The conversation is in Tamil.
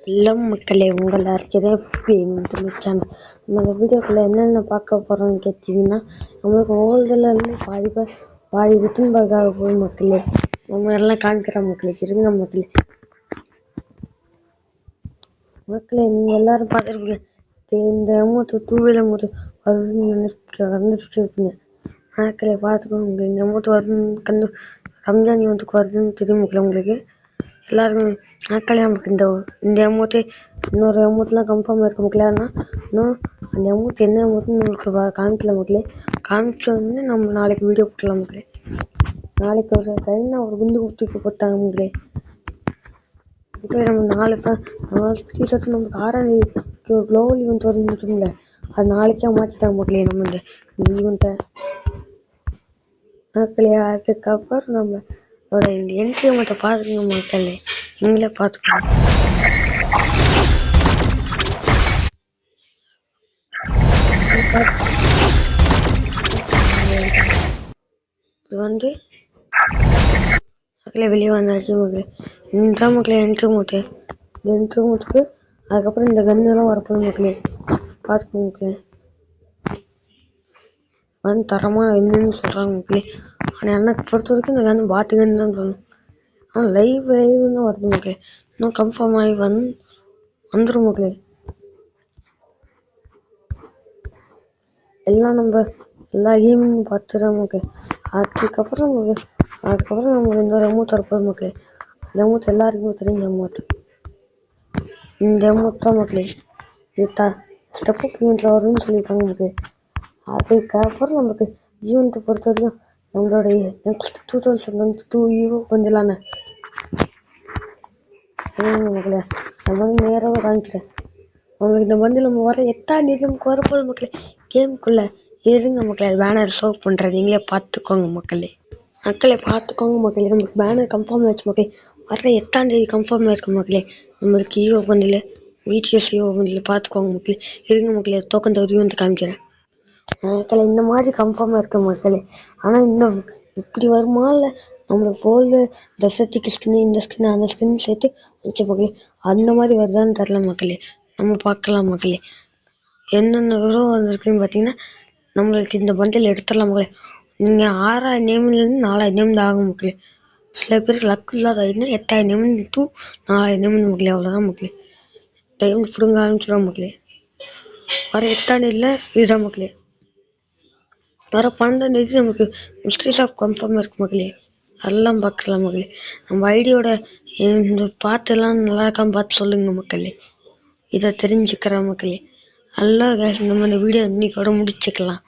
ஹலோ மக்களே, உங்கள் சேனல். நம்ம வீடியோக்குள்ள என்னென்ன பார்க்க போறோம்னு கேட்டீங்கன்னா, நம்மளுக்கு ஓல்டுல இருந்து பாதி ரிட்டன் பார்க்க போகும் மக்களே. நம்ம எல்லாம் காமிக்கிற மக்களே, இருங்க மக்களே நீங்க எல்லாரும் பார்த்துருப்பீங்க. இந்த அமௌண்ட் டூவீலர் அமௌண்ட் வந்துட்டு இருப்பீங்க மக்களே. பார்த்துக்கோங்க, இந்த அமௌண்ட் வருதுன்னு ரம்ஜான் இவன்ட்டுக்கு வருதுன்னு தெரியும் மக்களே. உங்களுக்கு எல்லாருக்கும் மக்களே, நமக்கு இந்த அமௌண்ட்டு இன்னொரு அமௌண்ட்லாம் கன்ஃபார்ம் இருக்க மக்களே. ஆனால் இன்னும் அந்த அமௌண்ட் என்ன அமௌண்ட்னு உங்களுக்கு காமிக்கல மக்களே. காமிச்சு வந்து நம்ம நாளைக்கு வீடியோ போட்டலாம் மக்களே. நாளைக்கு ஒரு கையில் ஒரு குண்டு தூக்கி போட்டாங்க மக்களே. நம்ம நாலு டிஷர்ட் நமக்கு 6ஆம் தேதி குளோபல் ஈவெண்ட் வரும்ல, அது நாளைக்கே மாற்றிட்டாங்க மக்களே. நம்ம இந்த ஈவெண்ட்டை மக்களே, அதுக்கப்புறம் நம்மளோட இந்த என்ட்ரி மட்டும் பார்த்துக்கோங்க மக்களே. நீங்களே பார்த்துக்கோங்க. இது வந்து மக்களே வெளியே வந்தாச்சு மக்களே. இந்த மக்களே என்ட்ரி மூத்துக்கு அதுக்கப்புறம் இந்த கன்னெல்லாம் வரப்போகுது மக்களே. பார்த்துக்கோங்க மக்களே. வந்து தரமாக என்னன்னு சொல்கிறாங்க மக்களே. ஆனால் எனக்கு பொறுத்த வரைக்கும் இந்த கன்று பாத்துக்கன்னு தான் சொல்லணும். ஆனால் லைவ் தான் வருது மக்களே. இன்னும் கன்ஃபார்ம் ஆகி வந்துடும் மக்களே. எல்லாம் நம்ம எல்லா கேமும் பார்த்துறோம் மக்களே. அதுக்கப்புறம் நம்ம இன்னொரு அமௌண்ட் வரப்போகுது மக்களே. இந்த அமௌண்ட் எல்லாருக்குமே தெரிஞ்ச அமௌண்ட். இந்த அமௌண்ட் தான் மக்களே. இது ஸ்டெப் அப் ஈவெண்ட்டில் வரும்னு சொல்லியிருக்காங்க மக்களே. அதுக்கப்புறம் நமக்கு ஈவெண்ட்டை பொறுத்த வரைக்கும் நம்மளுடைய நெக்ஸ்ட் 2022 ஈவோ வந்துடலான்னு மக்களே. நம்ம வந்து நேராக காமிக்கிறேன் அவங்களுக்கு. இந்த வந்து நம்ம வர 8ஆம் தேதி நமக்கு வரப்போகுது மக்களே. கேமுக்குள்ளே இருங்க மக்களே. பேனர் ஷோ பண்ணுறேன், நீங்களே பார்த்துக்கோங்க மக்களே. பார்த்துக்கோங்க மக்களே. நம்மளுக்கு பேனர் கன்ஃபார்ம் ஆயிடுச்சு மக்களே. வர 8ஆம் தேதி கன்ஃபார்ம் ஆயிருக்கு மக்களே. நம்மளுக்கு ஈவோ பண்ணில் விடிஎஸ் ஈவோ பண்ணில் பார்த்துக்கோங்க மக்களே. இருங்க மக்களே, டோக்கன் தகுதி வந்து காமிக்கிறேன் மக்களே. இந்த மாதிரி கன்ஃபார்மாக இருக்கு மக்களே. ஆனால் இன்னும் இப்படி வருமா இல்லை நம்மளுக்கு போல் தசத்திக்கு ஸ்கின்னு இந்த ஸ்கின்னு அந்த ஸ்கின்னு சேர்த்து வச்ச மக்களே அந்த மாதிரி வருதான்னு தெரில மக்களே. நம்ம பார்க்கலாம் மக்களே. என்னென்ன விவரம் வந்திருக்குன்னு பார்த்தீங்கன்னா, நம்மளுக்கு இந்த பண்டில் எடுத்துடலாம் மக்களே. நீங்கள் 6,000 நேம்லேருந்து 4,000 நேம் ஆகும் மக்களே. சில பேருக்கு லக்கு இல்லாத ஆகிடுனா 8,000 நேம் டூ 4,000 நேம் மக்களே. அவ்வளோதான் மக்களே. டைம் பிடுங்க ஆரம்பிச்சிடும் மக்களே. வர 8ஆம் தேதியில் இதுதான் மக்களே. வர 12ஆம் தேதி நமக்கு மிஸ்ட்ரி ஷாப் கன்ஃபார்மாக இருக்கு மக்களே. அதெல்லாம் பார்க்கலாம் மக்களே. நம்ம ஐடியோட இந்த பாட்டெல்லாம் நல்லா இருக்கான்னு பார்த்து சொல்லுங்க மக்களே. இதை தெரிஞ்சுக்கிறேன் மக்களே. நல்லா நம்ம இந்த வீடியோ இன்னைக்கோட முடிச்சுக்கலாம்.